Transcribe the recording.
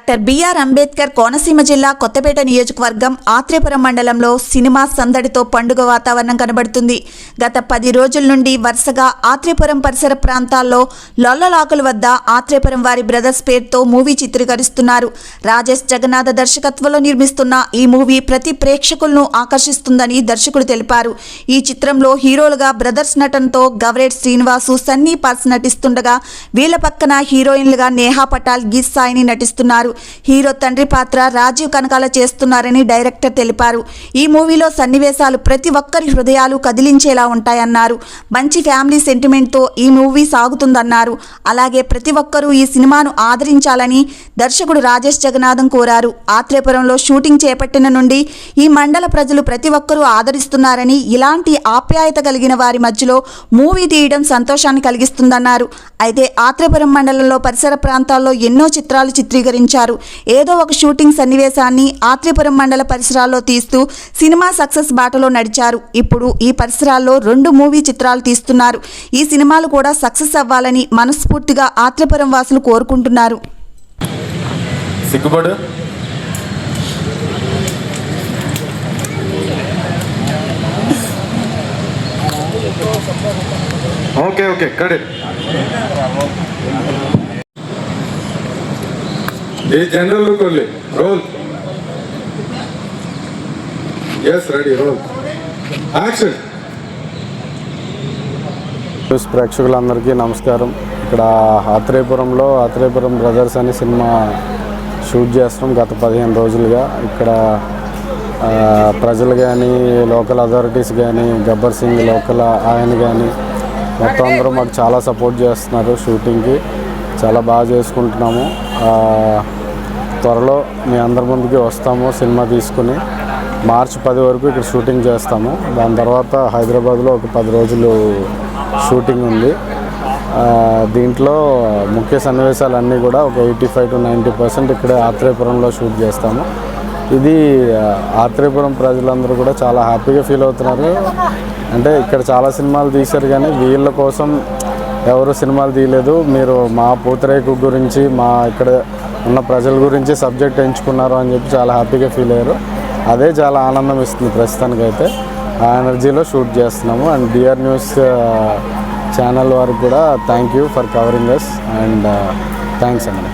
Doctor BR Ambedkar Konaseema జిల్లా కొత్తపేట నియోజకవర్గం ఆత్రేపురం మండలంలో సినిమా సందడితో పండుగ వాతావరణం కనబడుతుంది. గత 10 రోజుల నుండి వరుసగా ఆత్రేపురం పరిసర ప్రాంతాల్లో లొల్లలాకుల వద్ద ఆత్రేపురం వారి బ్రదర్స్ పేరుతో మూవీ చిత్రీకరిస్తున్నారు. రాజేష్ జగన్నాథ దర్శకత్వంలో నిర్మిస్తున్న ఈ మూవీ ప్రతి ప్రేక్షకులను ఆకర్షిస్తుందని దర్శకుడు తెలిపారు. ఈ చిత్రంలో హీరోలుగా బ్రదర్స్ నటనతో గవరేట్ శ్రీనివాసు, సన్నీ పర్స్ నటిస్తుండగా వీళ్ల పక్కన హీరోయిన్లుగా నేహా పటాల్, గీత్ సాయిని నటిస్తున్నారు. హీరో తండ్రి పాత్ర రాజీవ్ కనకాల చేస్తున్నారని డైరెక్టర్ తెలిపారు. ఈ మూవీలో సన్నివేశాలు ప్రతి ఒక్కరి హృదయాలు కదిలించేలా ఉంటాయన్నారు. మంచి ఫ్యామిలీ సెంటిమెంట్తో ఈ మూవీ సాగుతుందన్నారు. అలాగే ప్రతి ఒక్కరూ ఈ సినిమాను ఆదరించాలని దర్శకుడు రాజేష్ జగన్నాథం కోరారు. ఆత్రేపురంలో షూటింగ్ చేపట్టిన నుండి ఈ మండల ప్రజలు ప్రతి ఒక్కరూ ఆదరిస్తున్నారని, ఇలాంటి ఆప్యాయత కలిగిన వారి మధ్యలో మూవీ తీయడం సంతోషాన్ని కలిగిస్తుందన్నారు. అయితే ఆత్రేపురం మండలంలో పరిసర ప్రాంతాల్లో ఎన్నో చిత్రాలు చిత్రీకరించారు. ఏదో ఒక షూటింగ్ సన్నివేశాన్ని ఆత్రేపురం మండల పరిసరాల్లో తీస్తూ సినిమా సక్సెస్ బాటలో నడిచారు. ఇప్పుడు ఈ పరిసరాల్లో 2 మూవీ చిత్రాలు తీస్తున్నారు. ఈ సినిమాలు కూడా సక్సెస్ అవ్వాలని మనస్ఫూర్తిగా ఆత్రేపురం వాసులు కోరుకుంటున్నారు. సిగ్గుపడు ఓకే ఓకే కరెక్ట్. ఏ జనరల్ కొల్లి roll yes ready roll action. News ప్రేక్షకులందరికీ నమస్కారం. ఇక్కడ ఆత్రేపురంలో ఆత్రేపురం బ్రదర్స్ అనే సినిమా షూట్ చేస్తున్నాం గత 15 రోజులుగా. ఇక్కడ ప్రజలు కానీ, లోకల్ అథారిటీస్ కానీ, గబ్బర్ సింగ్ లోకల్ ఆయన కానీ మొత్తం అందరూ మాకు చాలా సపోర్ట్ చేస్తున్నారు. షూటింగ్కి చాలా బాగా చేసుకుంటున్నాము. త్వరలో మీ అందరి ముందుకి వస్తాము. సినిమా తీసుకుని మార్చి 10 వరకు ఇక్కడ షూటింగ్ చేస్తాము. దాని తర్వాత హైదరాబాద్లో ఒక 10 రోజులు షూటింగ్ ఉంది. దీంట్లో ముఖ్య సన్నివేశాలన్నీ కూడా ఒక 85 to 90% ఇక్కడే ఆత్రేపురంలో షూట్ చేస్తాము. ఇది ఆత్రేపురం ప్రజలందరూ కూడా చాలా హ్యాపీగా ఫీల్ అవుతున్నారు. అంటే ఇక్కడ చాలా సినిమాలు తీశారు కానీ వీళ్ళ కోసం ఎవరు సినిమాలు తీయలేదు. మీరు మా పూతరేకు గురించి, మా ఇక్కడ ఉన్న ప్రజల గురించి సబ్జెక్ట్ ఎంచుకున్నారు అని చెప్పి చాలా హ్యాపీగా ఫీల్ అయ్యారు. అదే చాలా ఆనందం ఇస్తుంది ప్రస్తుతానికైతే. ఆ ఎనర్జీలో షూట్ చేస్తున్నాము. అండ్ డిఆర్ న్యూస్ ఛానల్ వారికి కూడా thank you for covering us and thanks అండి.